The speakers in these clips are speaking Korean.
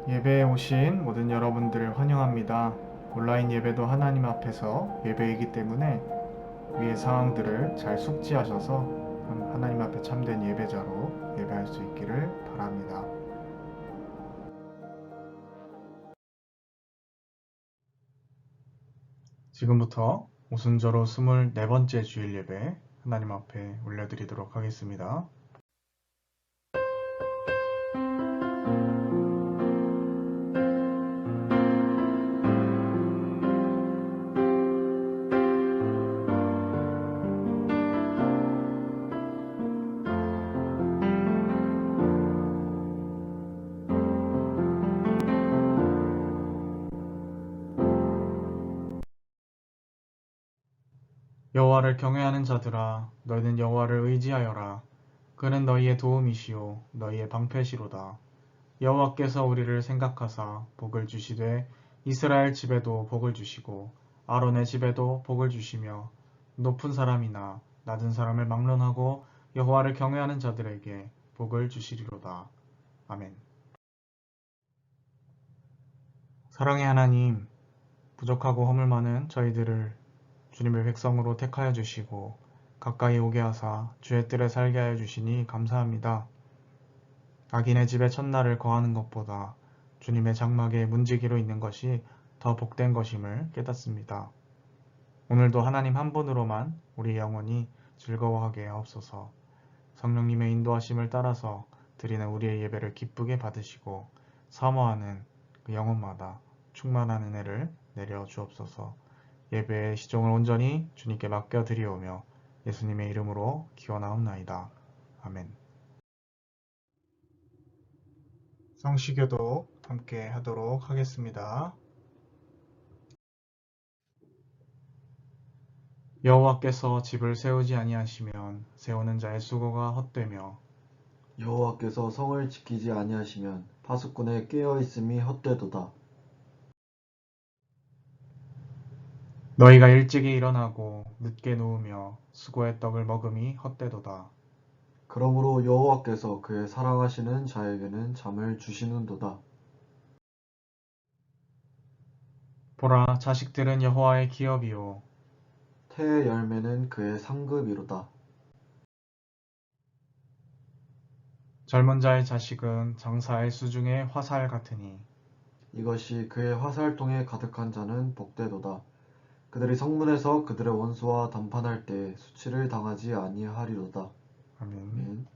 예배에 오신 모든 여러분들을 환영합니다. 온라인 예배도 하나님 앞에서 예배이기 때문에 위의 상황들을 잘 숙지하셔서 하나님 앞에 참된 예배자로 예배할 수 있기를 바랍니다. 지금부터 오순절호 24번째 주일 예배 하나님 앞에 올려드리도록 하겠습니다. 여호와를 경외하는 자들아, 너희는 여호와를 의지하여라. 그는 너희의 도움이시요 너희의 방패시로다. 여호와께서 우리를 생각하사 복을 주시되 이스라엘 집에도 복을 주시고 아론의 집에도 복을 주시며 높은 사람이나 낮은 사람을 막론하고 여호와를 경외하는 자들에게 복을 주시리로다. 아멘. 사랑의 하나님, 부족하고 허물 많은 저희들을 주님의 백성으로 택하여 주시고 가까이 오게 하사 주의 뜰에 살게 하여 주시니 감사합니다. 악인의 집에 첫날을 거하는 것보다 주님의 장막에 문지기로 있는 것이 더 복된 것임을 깨닫습니다. 오늘도 하나님 한 분으로만 우리 영혼이 즐거워하게 하옵소서. 성령님의 인도하심을 따라서 드리는 우리의 예배를 기쁘게 받으시고 사모하는 그 영혼마다 충만한 은혜를 내려 주옵소서. 예배의 시종을 온전히 주님께 맡겨드리오며 예수님의 이름으로 기원하옵나이다. 아멘. 성시교도 함께 하도록 하겠습니다. 여호와께서 집을 세우지 아니하시면 세우는 자의 수고가 헛되며 여호와께서 성을 지키지 아니하시면 파수꾼의 깨어있음이 헛되도다. 너희가 일찍이 일어나고 늦게 누우며 수고의 떡을 먹음이 헛되도다. 그러므로 여호와께서 그의 사랑하시는 자에게는 잠을 주시는도다. 보라, 자식들은 여호와의 기업이요 태의 열매는 그의 상급이로다. 젊은 자의 자식은 장사의 수중의 화살 같으니 이것이 그의 화살통에 가득한 자는 복되도다. 그들이 성문에서 그들의 원수와 담판할 때 수치를 당하지 아니하리로다. 아멘. 아멘.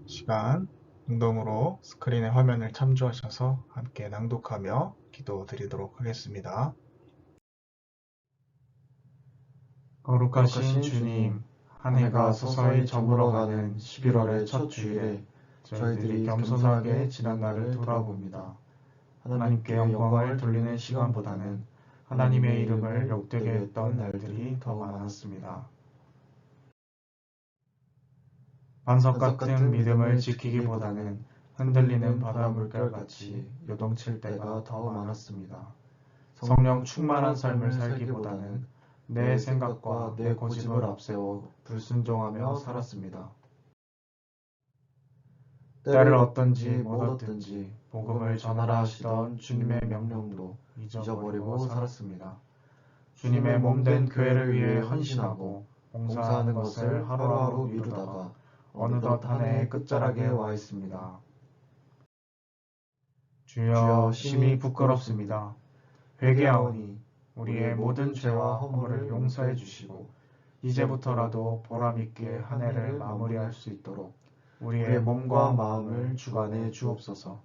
시간 운동으로 스크린의 화면을 참조하셔서 함께 낭독하며 기도드리도록 하겠습니다. 거룩하신 주님, 한 해가 서서히 저물어가는 11월의 첫 주일에 저희들이 겸손하게 지난 날을 돌아봅니다. 하나님께 영광을 돌리는 시간보다는 하나님의 이름을 욕되게 했던 날들이 더 많았습니다. 반석 같은 믿음을 지키기보다는 흔들리는 바다 물결같이 요동칠 때가 더 많았습니다. 성령 충만한 삶을 살기보다는 내 생각과 내 고집을 앞세워 불순종하며 살았습니다. 때를 얻든지 못 얻든지 복음을 전하라 하시던 주님의 명령도 잊어버리고 살았습니다. 주님의 몸된 교회를 위해 헌신하고 봉사하는 것을 하루하루 미루다가 어느덧 한 해의 끝자락에 와 있습니다. 주여, 심히 부끄럽습니다. 회개하오니 우리의 모든 죄와 허물을 용서해 주시고 이제부터라도 보람있게 한 해를 마무리할 수 있도록 우리의 몸과 마음을 주관해 주옵소서.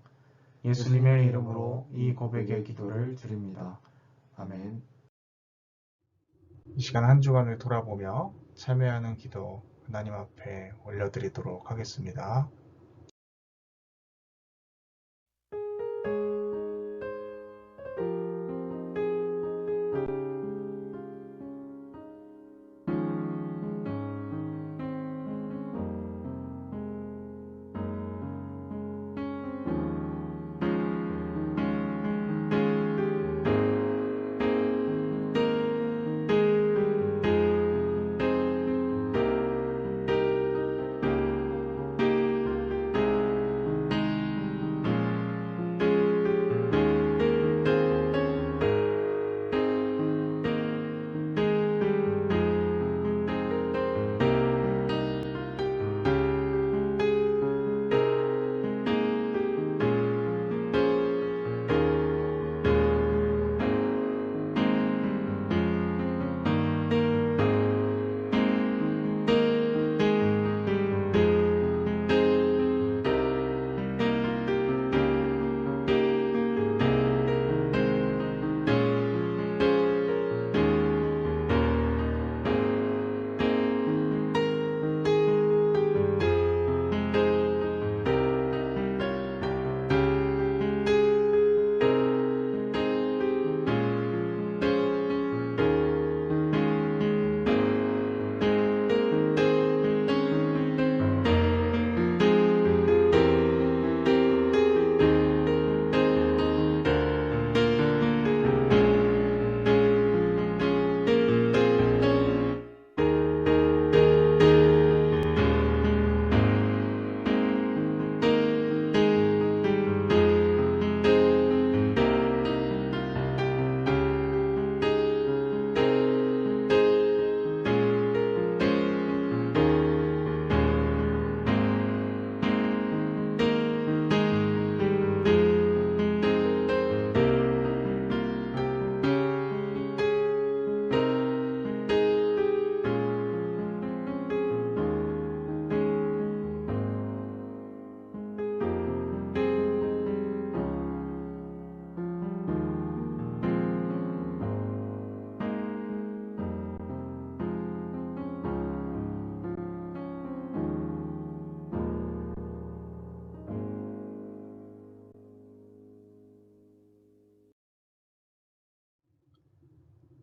예수님의 이름으로 이 고백의 기도를 드립니다. 아멘. 이 시간 한 주간을 돌아보며 참여하는 기도 하나님 앞에 올려드리도록 하겠습니다.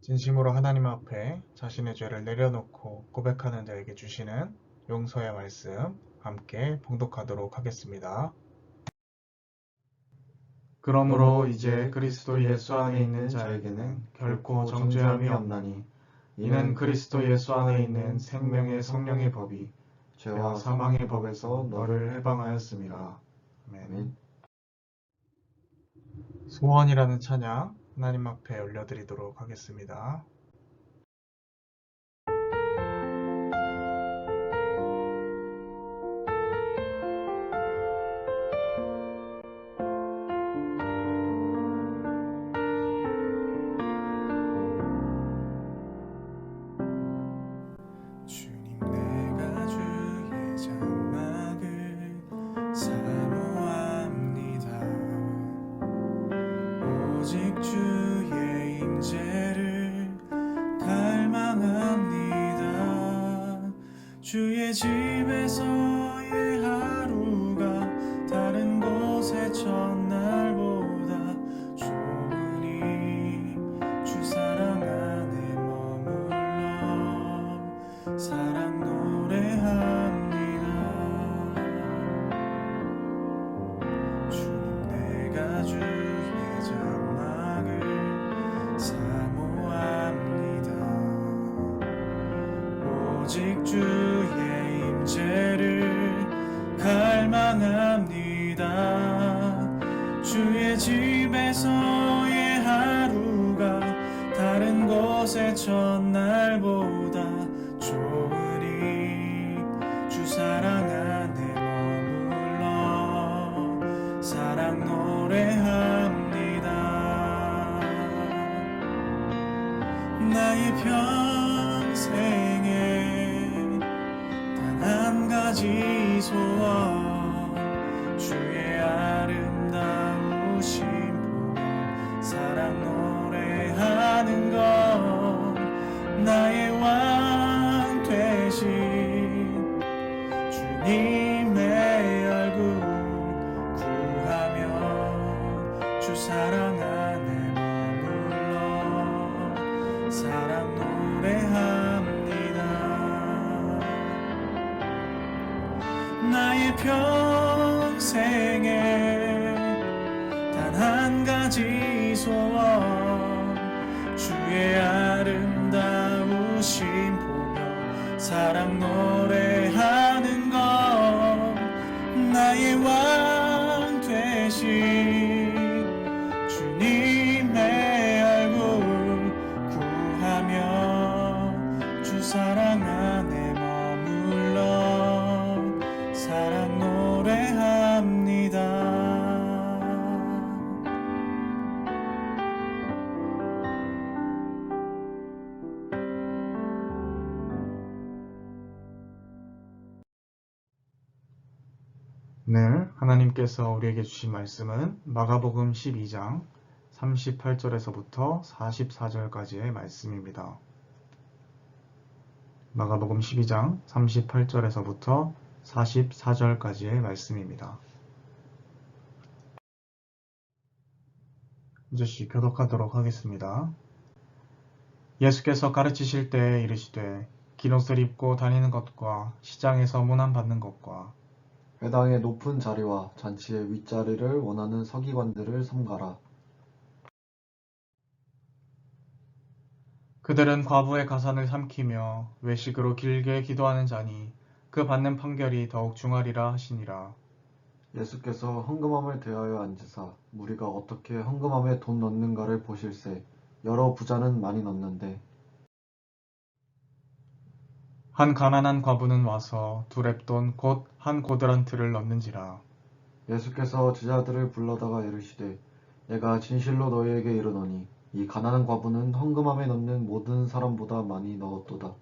진심으로 하나님 앞에 자신의 죄를 내려놓고 고백하는 자에게 주시는 용서의 말씀 함께 봉독하도록 하겠습니다. 그러므로 이제 그리스도 예수 안에 있는 자에게는 결코 정죄함이 없나니 이는 그리스도 예수 안에 있는 생명의 성령의 법이 죄와 사망의 법에서 너를 해방하였습니다. 아멘. 소원이라는 찬양 하나님 앞에 올려드리도록 하겠습니다. 주님 내가 주의 장막을 사모합니다. 오직 주의 임재를 갈망합니다. 주의 집에서의 하루가 다른 곳의 첫날보다 좋으니 주 사랑 안에 머물러 사랑 노래합니다. 주님 내가 주의 장막을 사모합니다. 오직 주의 임재를 갈망합니다. 주의 집에서의 하루가 다른 곳의 첫날보다 좋으니 주 사랑 안에 머물러 사랑 노래합니다. 나의 평생에 단 한 가지 소원 주의 아름다우신 보며 사랑 노래하는 것 나의 왕 되신 주님의 얼굴 구하며 주 사랑 안에 머물러 사랑 노래합니다. 나의 평생에 단 한 가지 소원 주의 아름다우신 보며 사랑 노래하는 것 나의 왕 되신 주님의 얼굴 구하며 주 사랑 안에 머물러 사랑 노래합니다. 오늘 하나님께서 우리에게 주신 말씀은 마가복음 12장 38절에서부터 44절까지의 말씀입니다. 마가복음 12장 38절에서부터 44절까지의 말씀입니다. 이제시 교독하도록 하겠습니다. 예수께서 가르치실 때에 이르시되 긴 옷을 입고 다니는 것과 시장에서 문안받는 것과 회당의 높은 자리와 잔치의 윗자리를 원하는 서기관들을 삼가라. 그들은 과부의 가산을 삼키며 외식으로 길게 기도하는 자니 그 받는 판결이 더욱 중하리라 하시니라. 예수께서 헌금함을 대하여 앉으사 무리가 어떻게 헌금함에 돈 넣는가를 보실세. 여러 부자는 많이 넣는데 한 가난한 과부는 와서 두 렙돈 곧 한 고드란트를 넣는지라. 예수께서 제자들을 불러다가 이르시되 내가 진실로 너희에게 이르노니 이 가난한 과부는 헌금함에 넣는 모든 사람보다 많이 넣었도다.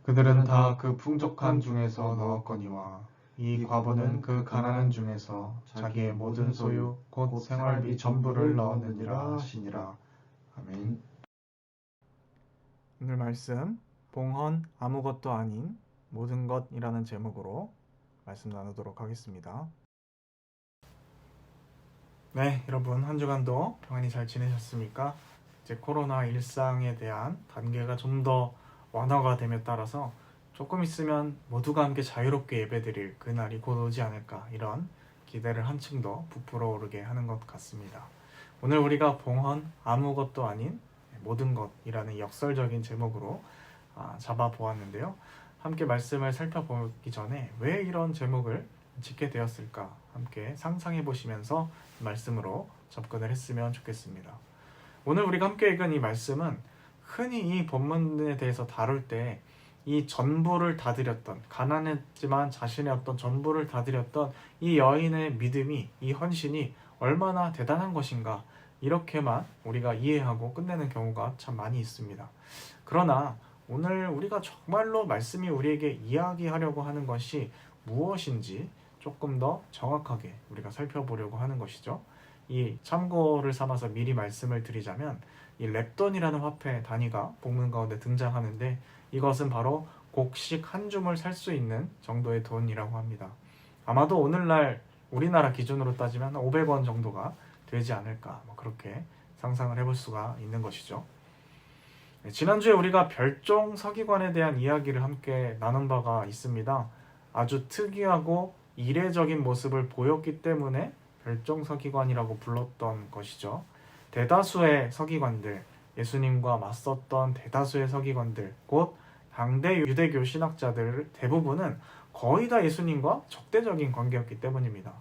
그들은 다 그 풍족한 중에서 넣었거니와 이 과부는 그 가난한 중에서 자기의 모든 소유 곧 생활비 전부를 넣었느니라 하시니라. 아멘. 오늘 말씀 봉헌 아무것도 아닌 모든 것이라는 제목으로 말씀 나누도록 하겠습니다. 네, 여러분 한 주간도 평안히 잘 지내셨습니까? 이제 코로나 일상에 대한 단계가 좀 더 완화가 됨에 따라서 조금 있으면 모두가 함께 자유롭게 예배드릴 그날이 곧 오지 않을까, 이런 기대를 한층 더 부풀어 오르게 하는 것 같습니다. 오늘 우리가 봉헌 아무것도 아닌 모든 것이라는 역설적인 제목으로 잡아보았는데요. 함께 말씀을 살펴보기 전에 왜 이런 제목을 짓게 되었을까 함께 상상해 보시면서 말씀으로 접근을 했으면 좋겠습니다. 오늘 우리가 함께 읽은 이 말씀은 흔히 이 본문에 대해서 다룰 때 이 전부를 다 드렸던, 가난했지만 자신의 어떤 전부를 다 드렸던 이 여인의 믿음이, 이 헌신이 얼마나 대단한 것인가, 이렇게만 우리가 이해하고 끝내는 경우가 참 많이 있습니다. 그러나 오늘 우리가 정말로 말씀이 우리에게 이야기하려고 하는 것이 무엇인지 조금 더 정확하게 우리가 살펴보려고 하는 것이죠. 이 참고를 삼아서 미리 말씀을 드리자면, 이 렙돈이라는 화폐 단위가 본문 가운데 등장하는데, 이것은 바로 곡식 한 줌을 살 수 있는 정도의 돈이라고 합니다. 아마도 오늘날 우리나라 기준으로 따지면 500원 정도가 되지 않을까, 그렇게 상상을 해볼 수가 있는 것이죠. 지난주에 우리가 별종 서기관에 대한 이야기를 함께 나눈 바가 있습니다. 아주 특이하고 이례적인 모습을 보였기 때문에 별종 서기관이라고 불렀던 것이죠. 대다수의 서기관들, 예수님과 맞섰던 대다수의 서기관들, 곧 당대 유대교 신학자들 대부분은 거의 다 예수님과 적대적인 관계였기 때문입니다.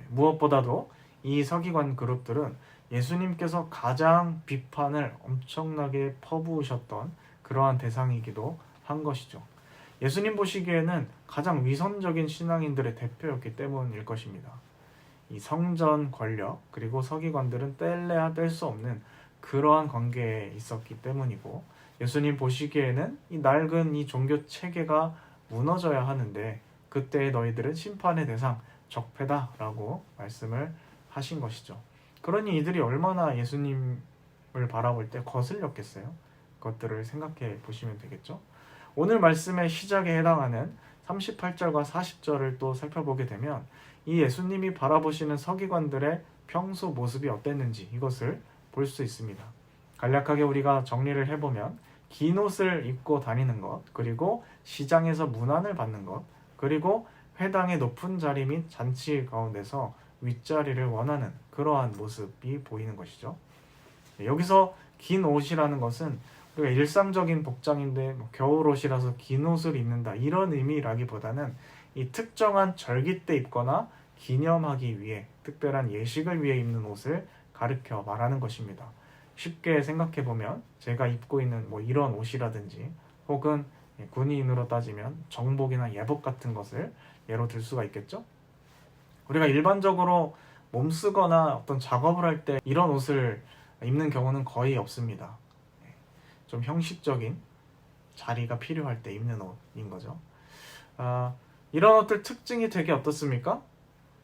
무엇보다도 이 서기관 그룹들은 예수님께서 가장 비판을 엄청나게 퍼부으셨던 그러한 대상이기도 한 것이죠. 예수님 보시기에는 가장 위선적인 신앙인들의 대표였기 때문일 것입니다. 이 성전 권력 그리고 서기관들은 뗄래야 뗄 수 없는 그러한 관계에 있었기 때문이고, 예수님 보시기에는 이 낡은 이 종교 체계가 무너져야 하는데 그때 너희들은 심판의 대상, 적폐다라고 말씀을 하신 것이죠. 그러니 이들이 얼마나 예수님을 바라볼 때 거슬렸겠어요? 그것들을 생각해 보시면 되겠죠. 오늘 말씀의 시작에 해당하는 38절과 40절을 또 살펴보게 되면 이 예수님이 바라보시는 서기관들의 평소 모습이 어땠는지 이것을 볼 수 있습니다. 간략하게 우리가 정리를 해보면, 긴 옷을 입고 다니는 것, 그리고 시장에서 문안을 받는 것, 그리고 회당의 높은 자리 및 잔치 가운데서 윗자리를 원하는 그러한 모습이 보이는 것이죠. 여기서 긴 옷이라는 것은 우리가 일상적인 복장인데 겨울옷이라서 긴 옷을 입는다, 이런 의미라기보다는 이 특정한 절기 때 입거나 기념하기 위해, 특별한 예식을 위해 입는 옷을 가르쳐 말하는 것입니다. 쉽게 생각해 보면 제가 입고 있는 이런 옷이라든지, 혹은 군인으로 따지면 정복이나 예복 같은 것을 예로 들 수가 있겠죠. 우리가 일반적으로 몸쓰거나 어떤 작업을 할 때 이런 옷을 입는 경우는 거의 없습니다. 좀 형식적인 자리가 필요할 때 입는 옷인 거죠. 이런 옷들 특징이 되게 어떻습니까?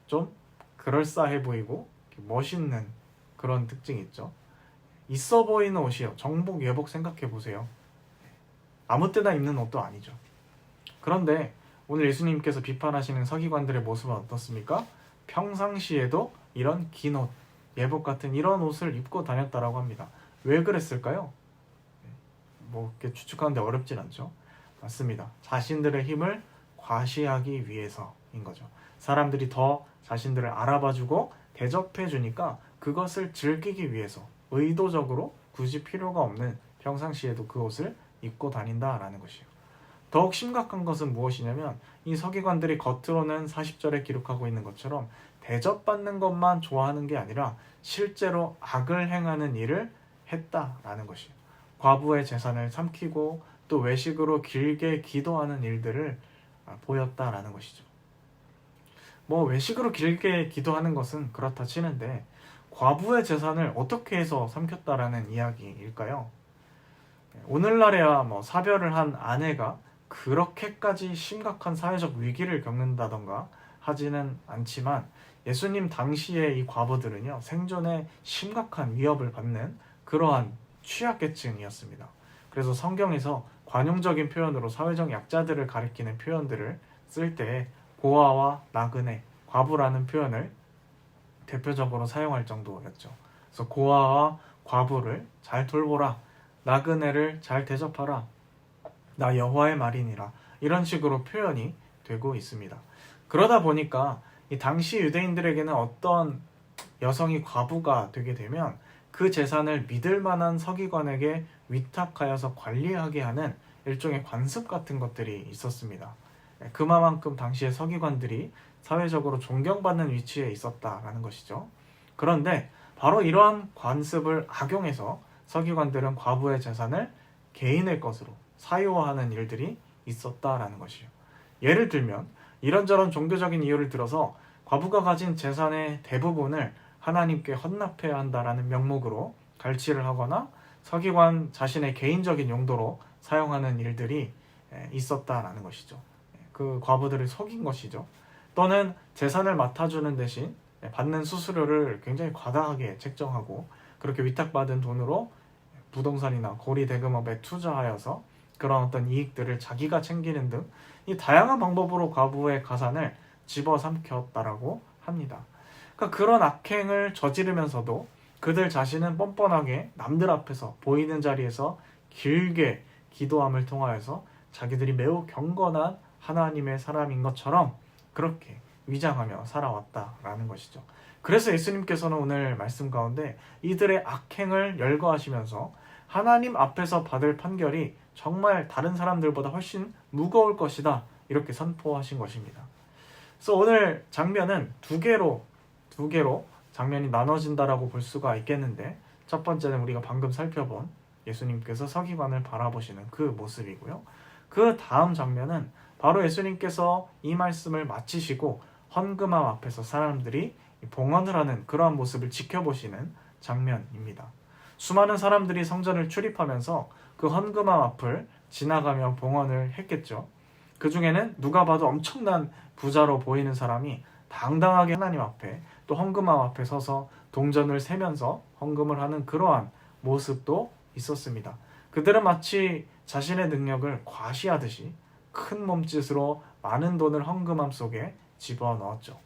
좀 그럴싸해 보이고 멋있는 그런 특징이 있죠. 있어 보이는 옷이요. 정복, 예복 생각해 보세요. 아무 때나 입는 옷도 아니죠. 그런데 오늘 예수님께서 비판하시는 서기관들의 모습은 어떻습니까? 평상시에도 이런 긴 옷, 예복 같은 이런 옷을 입고 다녔다라고 합니다. 왜 그랬을까요? 이렇게 추측하는데 어렵진 않죠. 맞습니다. 자신들의 힘을 과시하기 위해서인 거죠. 사람들이 더 자신들을 알아봐주고 대접해주니까 그것을 즐기기 위해서 의도적으로 굳이 필요가 없는 평상시에도 그 옷을 입고 다닌다라는 것이에요. 더욱 심각한 것은 무엇이냐면, 이 서기관들이 겉으로는 40절에 기록하고 있는 것처럼 대접받는 것만 좋아하는 게 아니라 실제로 악을 행하는 일을 했다라는 것이에요. 과부의 재산을 삼키고 또 외식으로 길게 기도하는 일들을 보였다라는 것이죠. 외식으로 길게 기도하는 것은 그렇다 치는데, 과부의 재산을 어떻게 해서 삼켰다라는 이야기일까요? 오늘날에야 사별을 한 아내가 그렇게까지 심각한 사회적 위기를 겪는다던가 하지는 않지만, 예수님 당시의 이 과부들은요, 생존에 심각한 위협을 받는 그러한 취약계층이었습니다. 그래서 성경에서 관용적인 표현으로 사회적 약자들을 가리키는 표현들을 쓸 때 고아와 나그네, 과부라는 표현을 대표적으로 사용할 정도였죠. 그래서 고아와 과부를 잘 돌보라. 나그네를 잘 대접하라. 나 여호와의 말이니라. 이런 식으로 표현이 되고 있습니다. 그러다 보니까 이 당시 유대인들에게는 어떤 여성이 과부가 되게 되면 그 재산을 믿을 만한 서기관에게 위탁하여서 관리하게 하는 일종의 관습 같은 것들이 있었습니다. 그만큼 당시의 서기관들이 사회적으로 존경받는 위치에 있었다라는 것이죠. 그런데 바로 이러한 관습을 악용해서 서기관들은 과부의 재산을 개인의 것으로 사유화하는 일들이 있었다라는 것이요. 예를 들면 이런저런 종교적인 이유를 들어서 과부가 가진 재산의 대부분을 하나님께 헌납해야 한다라는 명목으로 갈취를 하거나 서기관 자신의 개인적인 용도로 사용하는 일들이 있었다라는 것이죠. 그 과부들을 속인 것이죠. 또는 재산을 맡아주는 대신 받는 수수료를 굉장히 과다하게 책정하고 그렇게 위탁받은 돈으로 부동산이나 고리 대금업에 투자하여서 그런 어떤 이익들을 자기가 챙기는 등 이 다양한 방법으로 과부의 가산을 집어삼켰다라고 합니다. 그러니까 그런 악행을 저지르면서도 그들 자신은 뻔뻔하게 남들 앞에서 보이는 자리에서 길게 기도함을 통하여서 자기들이 매우 경건한 하나님의 사람인 것처럼 그렇게 위장하며 살아왔다라는 것이죠. 그래서 예수님께서는 오늘 말씀 가운데 이들의 악행을 열거하시면서 하나님 앞에서 받을 판결이 정말 다른 사람들보다 훨씬 무거울 것이다 이렇게 선포하신 것입니다. 그래서 오늘 장면은 두 개로 장면이 나눠진다라고 볼 수가 있겠는데 첫 번째는 우리가 방금 살펴본 예수님께서 서기관을 바라보시는 그 모습이고요. 그 다음 장면은 바로 예수님께서 이 말씀을 마치시고 헌금함 앞에서 사람들이 봉헌을 하는 그러한 모습을 지켜보시는 장면입니다. 수많은 사람들이 성전을 출입하면서 그 헌금함 앞을 지나가며 봉헌을 했겠죠. 그 중에는 누가 봐도 엄청난 부자로 보이는 사람이 당당하게 하나님 앞에 또 헌금함 앞에 서서 동전을 세면서 헌금을 하는 그러한 모습도 있었습니다. 그들은 마치 자신의 능력을 과시하듯이 큰 몸짓으로 많은 돈을 헌금함 속에 집어넣었죠.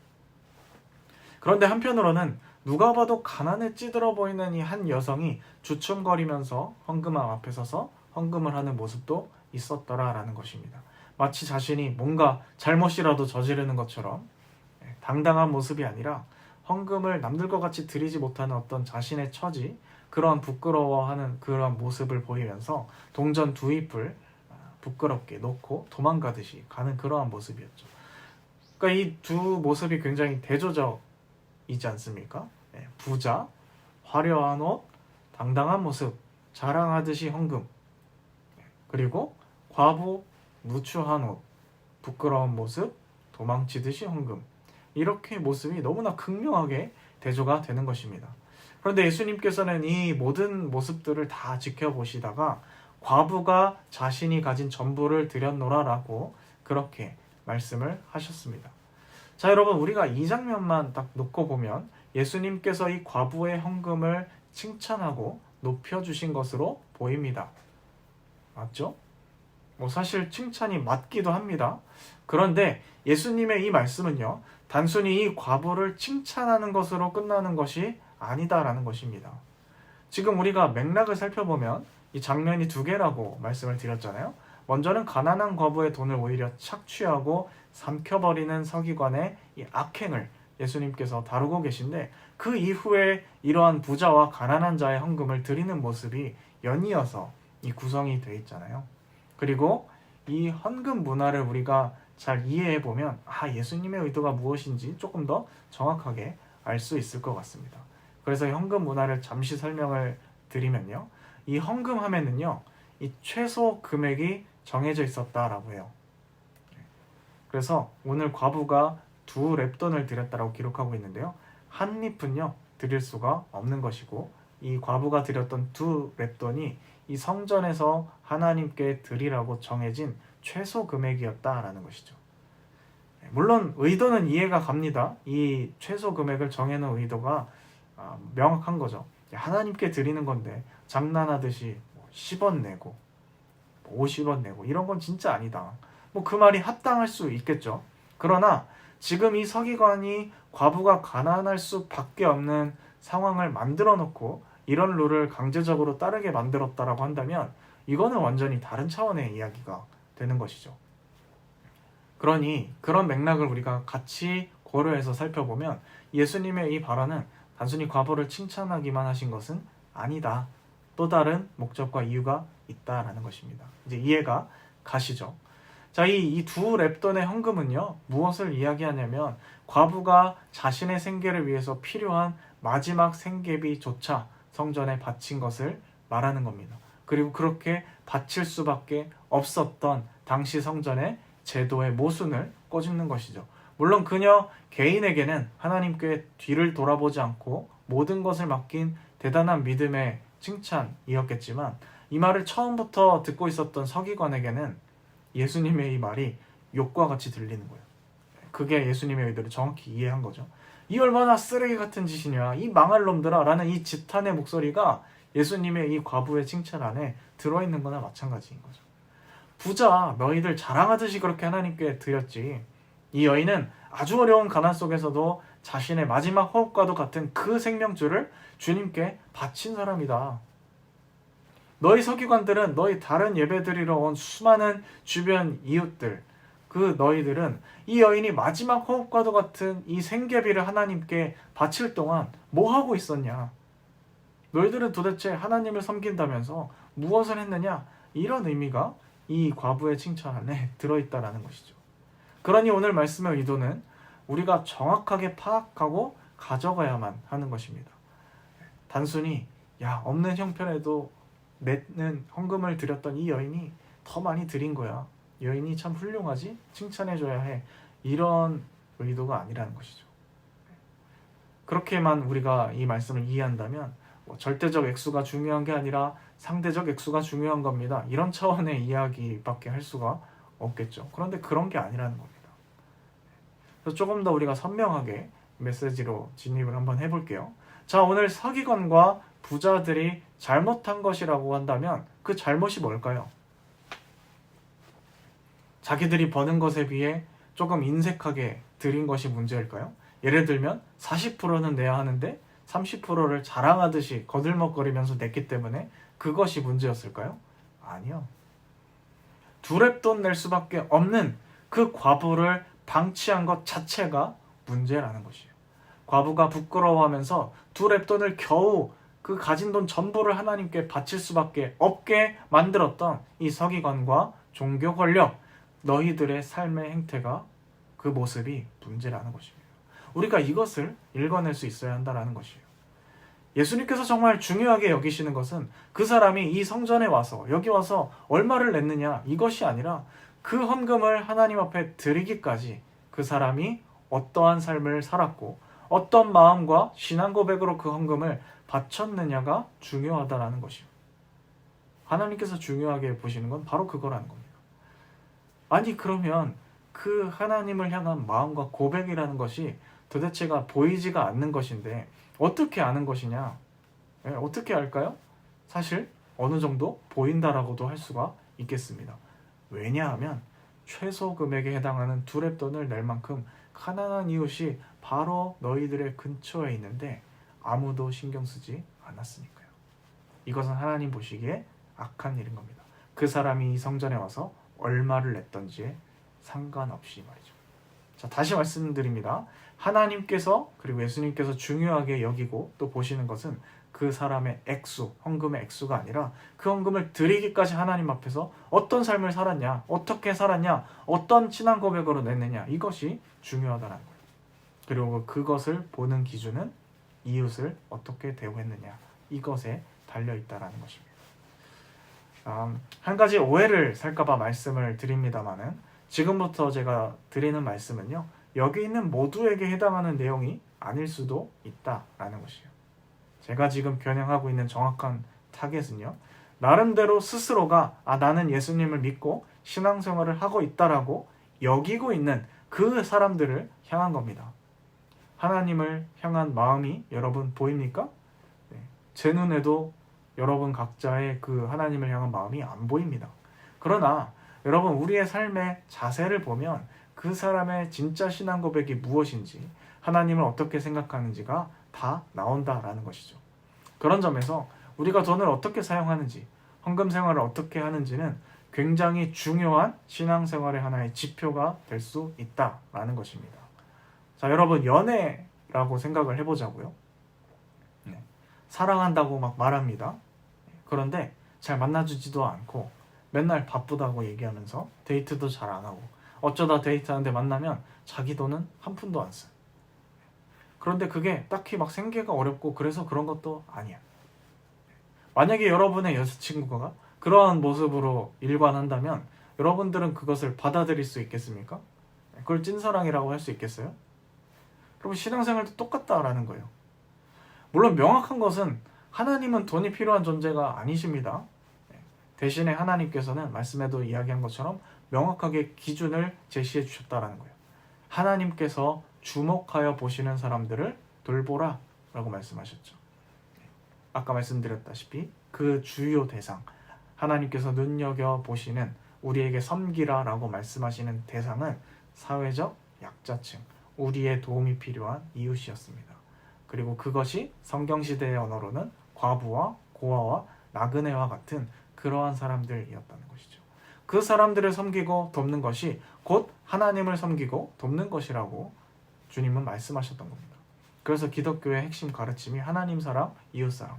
그런데 한편으로는 누가 봐도 가난에 찌들어 보이는 이 한 여성이 주춤거리면서 헌금함 앞에 서서 헌금을 하는 모습도 있었더라라는 것입니다. 마치 자신이 뭔가 잘못이라도 저지르는 것처럼 당당한 모습이 아니라 헌금을 남들과 같이 드리지 못하는 어떤 자신의 처지, 그런 부끄러워하는 그런 모습을 보이면서 동전 두 잎을 부끄럽게 놓고 도망가듯이 가는 그러한 모습이었죠. 그러니까 이 두 모습이 굉장히 대조적이지 않습니까? 부자, 화려한 옷, 당당한 모습, 자랑하듯이 헌금, 그리고 과부, 누추한 옷, 부끄러운 모습, 도망치듯이 헌금. 이렇게 모습이 너무나 극명하게 대조가 되는 것입니다. 그런데 예수님께서는 이 모든 모습들을 다 지켜보시다가 과부가 자신이 가진 전부를 드렸노라라고 그렇게 말씀을 하셨습니다. 자, 여러분, 우리가 이 장면만 딱 놓고 보면 예수님께서 이 과부의 헌금을 칭찬하고 높여주신 것으로 보입니다. 맞죠? 사실 칭찬이 맞기도 합니다. 그런데 예수님의 이 말씀은요, 단순히 이 과부를 칭찬하는 것으로 끝나는 것이 아니다라는 것입니다. 지금 우리가 맥락을 살펴보면 이 장면이 두 개라고 말씀을 드렸잖아요. 먼저는 가난한 과부의 돈을 오히려 착취하고 삼켜버리는 서기관의 이 악행을 예수님께서 다루고 계신데, 그 이후에 이러한 부자와 가난한 자의 헌금을 드리는 모습이 연이어서 이 구성이 되어 있잖아요. 그리고 이 헌금 문화를 우리가 잘 이해해보면 예수님의 의도가 무엇인지 조금 더 정확하게 알 수 있을 것 같습니다. 그래서 이 헌금 문화를 잠시 설명을 드리면요, 이 헌금함에는요, 이 최소 금액이 정해져 있었다라고 해요. 그래서 오늘 과부가 2렙돈을 드렸다라고 기록하고 있는데요, 한 립은요 드릴 수가 없는 것이고, 이 과부가 드렸던 2렙돈이 이 성전에서 하나님께 드리라고 정해진 최소 금액이었다라는 것이죠. 물론 의도는 이해가 갑니다. 이 최소 금액을 정해놓은 의도가 명확한 거죠. 하나님께 드리는 건데 장난하듯이 10원 내고 50원 내고 이런 건 진짜 아니다. 그 말이 합당할 수 있겠죠. 그러나 지금 이 서기관이 과부가 가난할 수밖에 없는 상황을 만들어 놓고 이런 룰을 강제적으로 따르게 만들었다라고 한다면 이거는 완전히 다른 차원의 이야기가 되는 것이죠. 그러니 그런 맥락을 우리가 같이 고려해서 살펴보면 예수님의 이 발언은 단순히 과부를 칭찬하기만 하신 것은 아니다. 또 다른 목적과 이유가 있다라는 것입니다. 이제 이해가 가시죠? 자, 이 두 랩돈의 헌금은요, 무엇을 이야기하냐면 과부가 자신의 생계를 위해서 필요한 마지막 생계비조차 성전에 바친 것을 말하는 겁니다. 그리고 그렇게 바칠 수밖에 없었던 당시 성전의 제도의 모순을 꼬집는 것이죠. 물론 그녀 개인에게는 하나님께 뒤를 돌아보지 않고 모든 것을 맡긴 대단한 믿음의 칭찬이었겠지만 이 말을 처음부터 듣고 있었던 서기관에게는 예수님의 이 말이 욕과 같이 들리는 거예요. 그게 예수님의 의도를 정확히 이해한 거죠. 이 얼마나 쓰레기 같은 짓이냐, 이 망할 놈들아 라는 이 지탄의 목소리가 예수님의 이 과부의 칭찬 안에 들어있는 거나 마찬가지인 거죠. 부자 너희들 자랑하듯이 그렇게 하나님께 드렸지. 이 여인은 아주 어려운 가난 속에서도 자신의 마지막 호흡과도 같은 그 생명줄을 주님께 바친 사람이다. 너희 서기관들은 너희 다른 예배드리러 온 수많은 주변 이웃들, 그 너희들은 이 여인이 마지막 호흡과도 같은 이 생계비를 하나님께 바칠 동안 뭐 하고 있었냐? 너희들은 도대체 하나님을 섬긴다면서 무엇을 했느냐? 이런 의미가 이 과부의 칭찬 안에 들어있다라는 것이죠. 그러니 오늘 말씀의 의도는 우리가 정확하게 파악하고 가져가야만 하는 것입니다. 단순히 야, 없는 형편에도 내는 헌금을 드렸던 이 여인이 더 많이 드린 거야. 여인이 참 훌륭하지? 칭찬해줘야 해. 이런 의도가 아니라는 것이죠. 그렇게만 우리가 이 말씀을 이해한다면 절대적 액수가 중요한 게 아니라 상대적 액수가 중요한 겁니다. 이런 차원의 이야기밖에 할 수가 없겠죠. 그런데 그런 게 아니라는 겁니다. 그래서 조금 더 우리가 선명하게 메시지로 진입을 한번 해볼게요. 자, 오늘 서기관과 부자들이 잘못한 것이라고 한다면 그 잘못이 뭘까요? 자기들이 버는 것에 비해 조금 인색하게 드린 것이 문제일까요? 예를 들면 40%는 내야 하는데 30%를 자랑하듯이 거들먹거리면서 냈기 때문에 그것이 문제였을까요? 아니요. 두 랩돈 낼 수밖에 없는 그 과부를 방치한 것 자체가 문제라는 것이에요. 과부가 부끄러워하면서 두 랩돈을 겨우 그 가진 돈 전부를 하나님께 바칠 수밖에 없게 만들었던 이 서기관과 종교 권력, 너희들의 삶의 행태가 그 모습이 문제라는 것입니다. 우리가 이것을 읽어낼 수 있어야 한다는 것이에요. 예수님께서 정말 중요하게 여기시는 것은 그 사람이 이 성전에 와서 여기 와서 얼마를 냈느냐 이것이 아니라 그 헌금을 하나님 앞에 드리기까지 그 사람이 어떠한 삶을 살았고 어떤 마음과 신앙 고백으로 그 헌금을 바쳤느냐가 중요하다라는 것이요. 하나님께서 중요하게 보시는 건 바로 그거라는 겁니다. 아니 그러면 그 하나님을 향한 마음과 고백이라는 것이 도대체가 보이지가 않는 것인데 어떻게 아는 것이냐? 어떻게 알까요? 사실 어느 정도 보인다라고도 할 수가 있겠습니다. 왜냐하면 최소 금액에 해당하는 두 랩돈을 낼 만큼 가난한 이웃이 바로 너희들의 근처에 있는데 아무도 신경 쓰지 않았으니까요. 이것은 하나님 보시기에 악한 일인 겁니다. 그 사람이 이 성전에 와서 얼마를 냈던지에 상관없이 말이죠. 자, 다시 말씀드립니다. 하나님께서 그리고 예수님께서 중요하게 여기고 또 보시는 것은 그 사람의 액수, 헌금의 액수가 아니라 그 헌금을 드리기까지 하나님 앞에서 어떤 삶을 살았냐, 어떻게 살았냐, 어떤 신앙 고백으로 냈느냐 이것이 중요하다는 거예요. 그리고 그것을 보는 기준은 이웃을 어떻게 대우했느냐 이것에 달려있다는 것입니다. 한 가지 오해를 살까봐 말씀을 드립니다마는 지금부터 제가 드리는 말씀은요. 여기 있는 모두에게 해당하는 내용이 아닐 수도 있다라는 것이에요. 제가 지금 겨냥하고 있는 정확한 타겟은요. 나름대로 스스로가 나는 예수님을 믿고 신앙생활을 하고 있다라고 여기고 있는 그 사람들을 향한 겁니다. 하나님을 향한 마음이 여러분 보입니까? 네. 제 눈에도 여러분 각자의 그 하나님을 향한 마음이 안 보입니다. 그러나 여러분 우리의 삶의 자세를 보면 그 사람의 진짜 신앙 고백이 무엇인지 하나님을 어떻게 생각하는지가 다 나온다라는 것이죠. 그런 점에서 우리가 돈을 어떻게 사용하는지, 헌금 생활을 어떻게 하는지는 굉장히 중요한 신앙생활의 하나의 지표가 될 수 있다라는 것입니다. 자, 여러분, 연애라고 생각을 해보자고요. 사랑한다고 막 말합니다. 그런데 잘 만나주지도 않고 맨날 바쁘다고 얘기하면서 데이트도 잘 안 하고 어쩌다 데이트하는데 만나면 자기 돈은 한 푼도 안 써요. 그런데 그게 딱히 막 생계가 어렵고 그래서 그런 것도 아니야. 만약에 여러분의 여자친구가 그러한 모습으로 일관한다면 여러분들은 그것을 받아들일 수 있겠습니까? 그걸 찐사랑이라고 할 수 있겠어요? 그럼 신앙생활도 똑같다라는 거예요. 물론 명확한 것은 하나님은 돈이 필요한 존재가 아니십니다. 대신에 하나님께서는 말씀에도 이야기한 것처럼 명확하게 기준을 제시해 주셨다라는 거예요. 하나님께서 주목하여 보시는 사람들을 돌보라 라고 말씀하셨죠. 아까 말씀드렸다시피 그 주요 대상, 하나님께서 눈여겨보시는 우리에게 섬기라 라고 말씀하시는 대상은 사회적 약자층, 우리의 도움이 필요한 이웃이었습니다. 그리고 그것이 성경시대의 언어로는 과부와 고아와 나그네와 같은 그러한 사람들이었다는 것이죠. 그 사람들을 섬기고 돕는 것이 곧 하나님을 섬기고 돕는 것이라고 주님은 말씀하셨던 겁니다. 그래서 기독교의 핵심 가르침이 하나님 사랑, 이웃 사랑,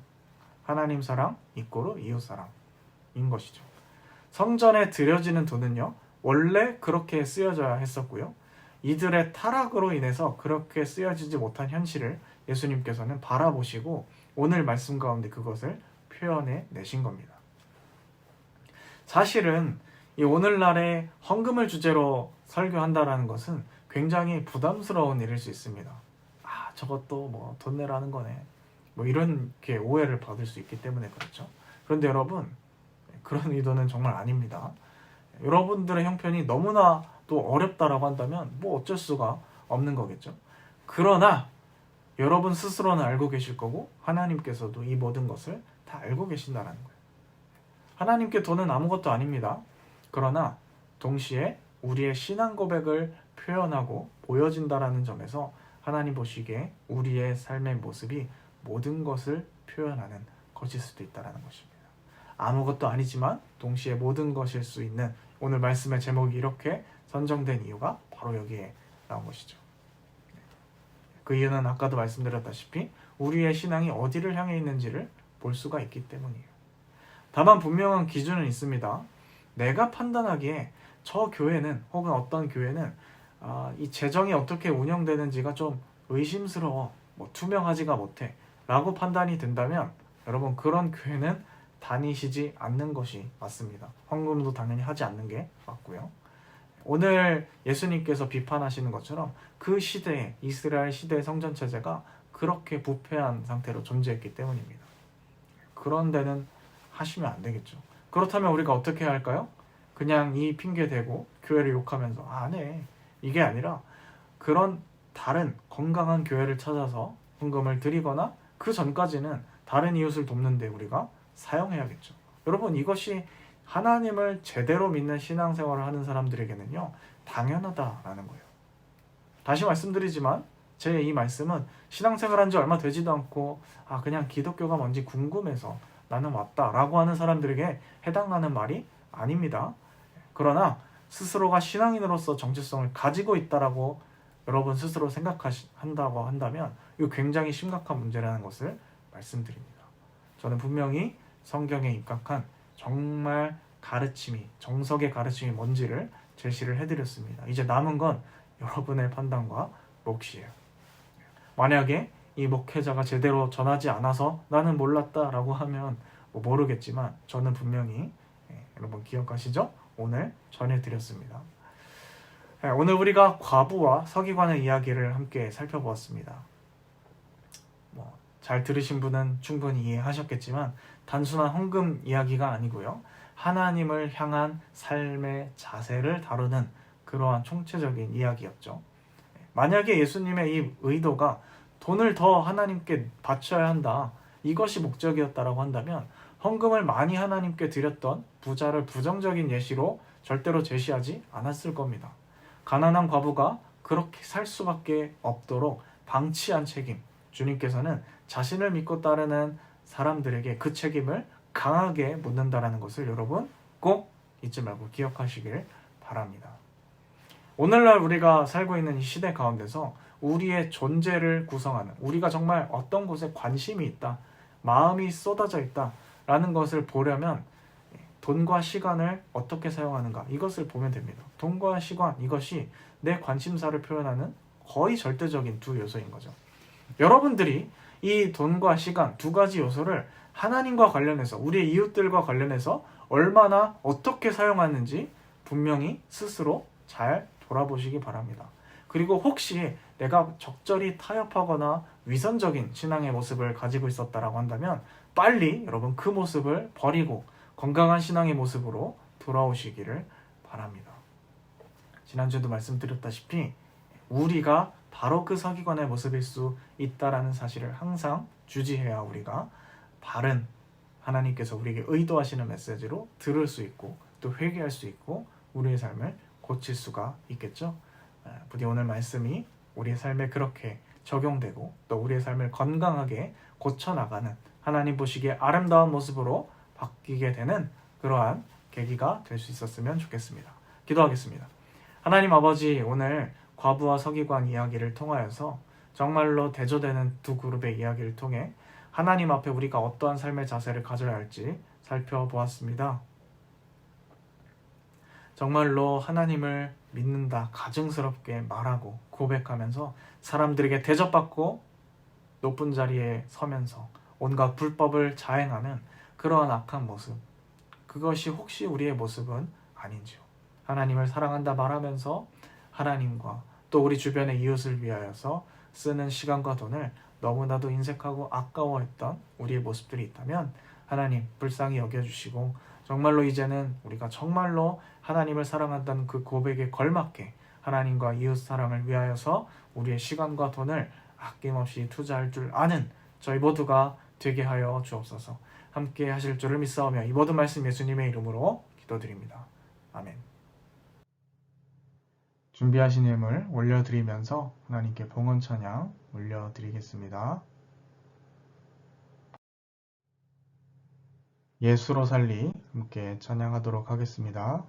하나님 사랑 이꼬르 이웃 사랑인 것이죠. 성전에 드려지는 돈은요, 원래 그렇게 쓰여져야 했었고요. 이들의 타락으로 인해서 그렇게 쓰여지지 못한 현실을 예수님께서는 바라보시고 오늘 말씀 가운데 그것을 표현해 내신 겁니다. 사실은 이 오늘날의 헌금을 주제로 설교한다라는 것은 굉장히 부담스러운 일일 수 있습니다. 아, 저것도 뭐 돈 내라는 거네. 뭐 이렇게 오해를 받을 수 있기 때문에 그렇죠. 그런데 여러분, 그런 의도는 정말 아닙니다. 여러분들의 형편이 너무나도 어렵다라고 한다면 뭐 어쩔 수가 없는 거겠죠. 그러나 여러분 스스로는 알고 계실 거고 하나님께서도 이 모든 것을 다 알고 계신다는 거예요. 하나님께 돈은 아무것도 아닙니다. 그러나 동시에 우리의 신앙 고백을 표현하고 보여진다라는 점에서 하나님 보시기에 우리의 삶의 모습이 모든 것을 표현하는 것일 수도 있다는 것입니다. 아무것도 아니지만 동시에 모든 것일 수 있는 오늘 말씀의 제목이 이렇게 선정된 이유가 바로 여기에 나온 것이죠. 그 이유는 아까도 말씀드렸다시피 우리의 신앙이 어디를 향해 있는지를 볼 수가 있기 때문이에요. 다만 분명한 기준은 있습니다. 내가 판단하기에 저 교회는 혹은 어떤 교회는 이 재정이 어떻게 운영되는지가 좀 의심스러워, 뭐 투명하지가 못해 라고 판단이 된다면 여러분 그런 교회는 다니시지 않는 것이 맞습니다. 헌금도 당연히 하지 않는 게 맞고요. 오늘 예수님께서 비판하시는 것처럼 그 시대에 이스라엘 시대의 성전체제가 그렇게 부패한 상태로 존재했기 때문입니다. 그런 데는 하시면 안 되겠죠. 그렇다면 우리가 어떻게 해야 할까요? 그냥 이 핑계 대고 교회를 욕하면서 안 해. 이게 아니라 그런 다른 건강한 교회를 찾아서 헌금을 드리거나 그 전까지는 다른 이웃을 돕는데 우리가 사용해야겠죠. 여러분 이것이 하나님을 제대로 믿는 신앙생활을 하는 사람들에게는요 당연하다라는 거예요. 다시 말씀드리지만 제 이 말씀은 신앙생활한 지 얼마 되지도 않고 그냥 기독교가 뭔지 궁금해서 나는 왔다라고 하는 사람들에게 해당하는 말이 아닙니다. 그러나 스스로가 신앙인으로서 정체성을 가지고 있다라고 여러분 스스로 생각한다고 한다면 이거 굉장히 심각한 문제라는 것을 말씀드립니다. 저는 분명히 성경에 입각한 정말 가르침이, 정석의 가르침이 뭔지를 제시를 해드렸습니다. 이제 남은 건 여러분의 판단과 몫이에요. 만약에 이 목회자가 제대로 전하지 않아서 나는 몰랐다라고 하면 모르겠지만 저는 분명히 여러분 기억하시죠? 오늘 전해드렸습니다. 오늘 우리가 과부와 서기관의 이야기를 함께 살펴보았습니다. 잘 들으신 분은 충분히 이해하셨겠지만 단순한 헌금 이야기가 아니고요. 하나님을 향한 삶의 자세를 다루는 그러한 총체적인 이야기였죠. 만약에 예수님의 이 의도가 돈을 더 하나님께 바쳐야 한다. 이것이 목적이었다라고 한다면 헌금을 많이 하나님께 드렸던 부자를 부정적인 예시로 절대로 제시하지 않았을 겁니다. 가난한 과부가 그렇게 살 수밖에 없도록 방치한 책임. 주님께서는 자신을 믿고 따르는 사람들에게 그 책임을 강하게 묻는다라는 것을 여러분 꼭 잊지 말고 기억하시길 바랍니다. 오늘날 우리가 살고 있는 이 시대 가운데서 우리의 존재를 구성하는, 우리가 정말 어떤 곳에 관심이 있다, 마음이 쏟아져 있다라는 것을 보려면 돈과 시간을 어떻게 사용하는가, 이것을 보면 됩니다. 돈과 시간, 이것이 내 관심사를 표현하는 거의 절대적인 두 요소인 거죠. 여러분들이 이 돈과 시간 두 가지 요소를 하나님과 관련해서, 우리의 이웃들과 관련해서 얼마나 어떻게 사용하는지 분명히 스스로 잘 돌아보시기 바랍니다. 그리고 혹시 내가 적절히 타협하거나 위선적인 신앙의 모습을 가지고 있었다라고 한다면 빨리 여러분 그 모습을 버리고 건강한 신앙의 모습으로 돌아오시기를 바랍니다. 지난주에도 말씀드렸다시피 우리가 바로 그 서기관의 모습일 수 있다라는 사실을 항상 주지해야 우리가 바른, 하나님께서 우리에게 의도하시는 메시지로 들을 수 있고 또 회개할 수 있고 우리의 삶을 고칠 수가 있겠죠. 부디 오늘 말씀이 우리의 삶에 그렇게 적용되고 또 우리의 삶을 건강하게 고쳐나가는, 하나님 보시기에 아름다운 모습으로 바뀌게 되는 그러한 계기가 될 수 있었으면 좋겠습니다. 기도하겠습니다. 하나님 아버지, 오늘 과부와 서기관 이야기를 통하여서 정말로 대조되는 두 그룹의 이야기를 통해 하나님 앞에 우리가 어떠한 삶의 자세를 가져야 할지 살펴보았습니다. 정말로 하나님을 믿는다 가증스럽게 말하고 고백하면서 사람들에게 대접받고 높은 자리에 서면서 온갖 불법을 자행하는 그러한 악한 모습, 그것이 혹시 우리의 모습은 아닌지요. 하나님을 사랑한다 말하면서 하나님과 또 우리 주변의 이웃을 위하여서 쓰는 시간과 돈을 너무나도 인색하고 아까워했던 우리의 모습들이 있다면 하나님 불쌍히 여겨주시고 정말로 이제는 우리가 정말로 하나님을 사랑한다는 그 고백에 걸맞게 하나님과 이웃 사랑을 위하여서 우리의 시간과 돈을 아낌없이 투자할 줄 아는 저희 모두가 되게 하여 주옵소서. 함께 하실 줄을 믿사오며 이 모든 말씀 예수님의 이름으로 기도드립니다. 아멘. 준비하신 예물 올려드리면서 하나님께 봉헌 찬양 올려드리겠습니다. 예수로 살리 함께 찬양하도록 하겠습니다.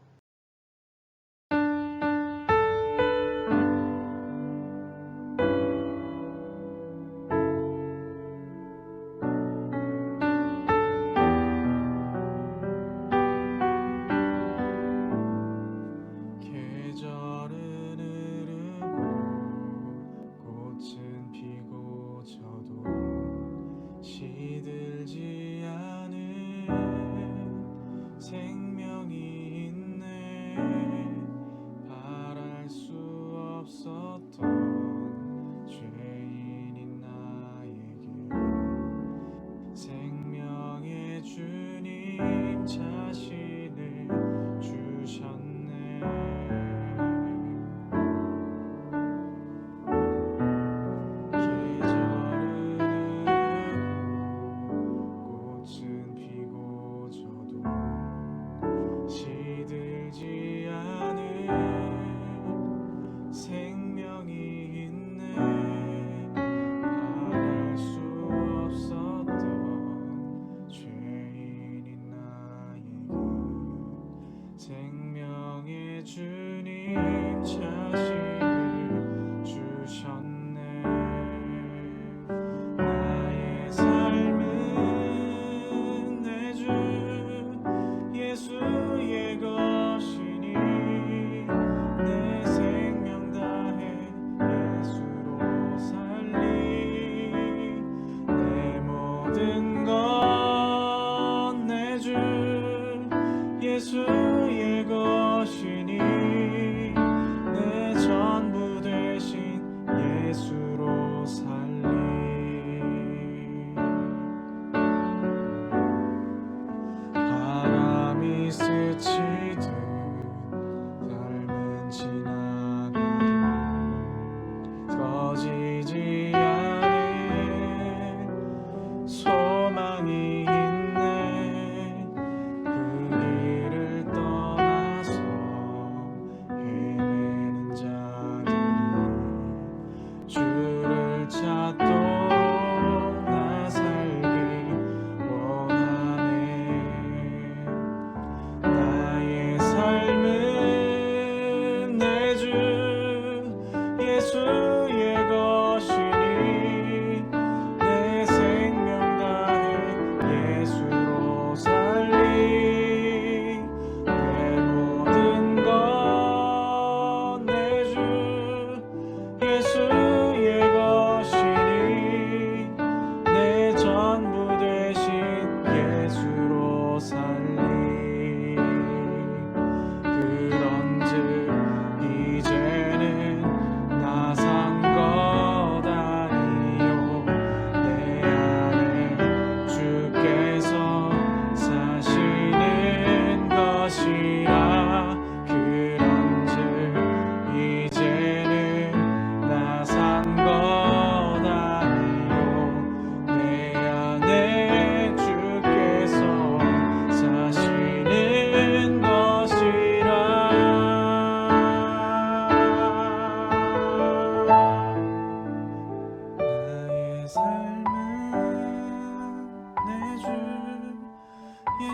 생명이 있는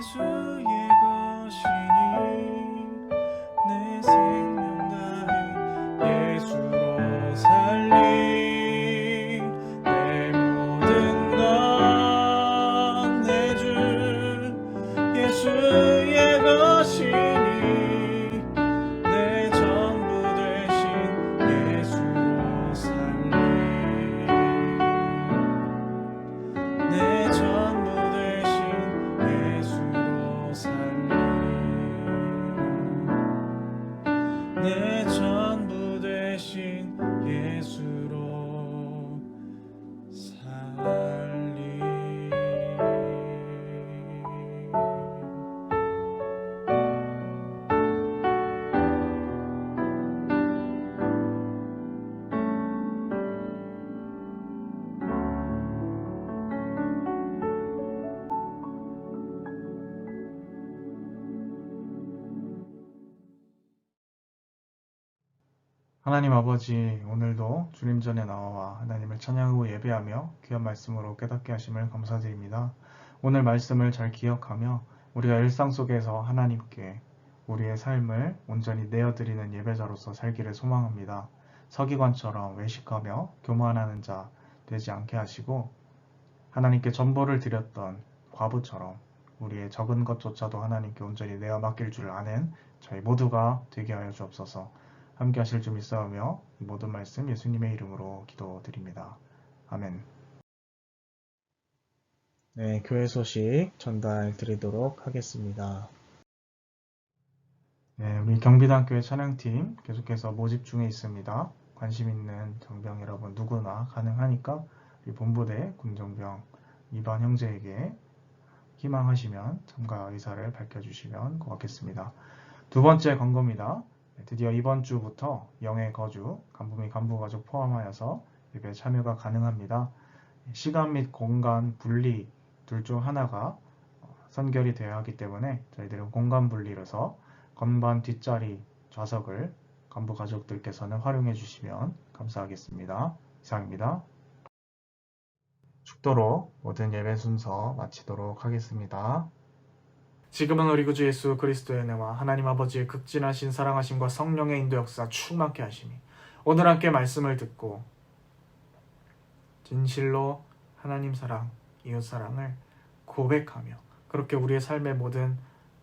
예수의 것이니 내 생명 다해 예수로 살리 내 모든 것 내줄 예수의 것이니 내 전부 되신 예수로 살리 내 전부 되신 예수로 살리 내 전부 되신 예수로 살리 하나님 아버지, 오늘도 주님 전에 나와 하나님을 찬양하고 예배하며 귀한 말씀으로 깨닫게 하심을 감사드립니다. 오늘 말씀을 잘 기억하며 우리가 일상 속에서 하나님께 우리의 삶을 온전히 내어드리는 예배자로서 살기를 소망합니다. 서기관처럼 외식하며 교만하는 자 되지 않게 하시고 하나님께 전보를 드렸던 과부처럼 우리의 적은 것조차도 하나님께 온전히 내어 맡길 줄 아는 저희 모두가 되게 하여 주옵소서. 함께 하실 줄 믿사오며 이 모든 말씀 예수님의 이름으로 기도드립니다. 아멘. 네, 교회 소식 전달 드리도록 하겠습니다. 네, 우리 경비단교회 찬양팀 계속해서 모집 중에 있습니다. 관심 있는 정병 여러분 누구나 가능하니까 우리 본부대 군정병 이반 형제에게 희망하시면 참가 의사를 밝혀주시면 고맙겠습니다. 두 번째 광고입니다. 드디어 이번 주부터 영해 거주, 간부 및 간부가족 포함하여서 예배 참여가 가능합니다. 시간 및 공간 분리 둘 중 하나가 선결이 되어야 하기 때문에 저희들은 공간 분리로서 건반 뒷자리 좌석을 간부 가족들께서는 활용해 주시면 감사하겠습니다. 이상입니다. 죽도록 모든 예배 순서 마치도록 하겠습니다. 지금은 우리 구주 예수 그리스도의 은혜와 하나님 아버지의 극진하신 사랑하심과 성령의 인도 역사 충만케 하심이 오늘 함께 말씀을 듣고 진실로 하나님 사랑, 이웃 사랑을 고백하며 그렇게 우리의 삶의 모든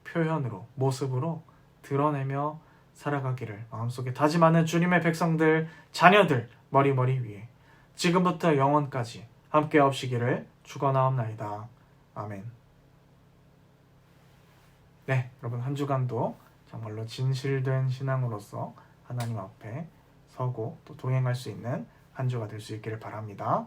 표현으로, 모습으로 드러내며 살아가기를 마음속에 다짐하는 주님의 백성들, 자녀들 머리머리 위에 지금부터 영원까지 함께 하옵시기를 축원하옵나이다. 아멘. 네, 여러분 한 주간도 정말로 진실된 신앙으로서 하나님 앞에 서고 또 동행할 수 있는 한 주가 될 수 있기를 바랍니다.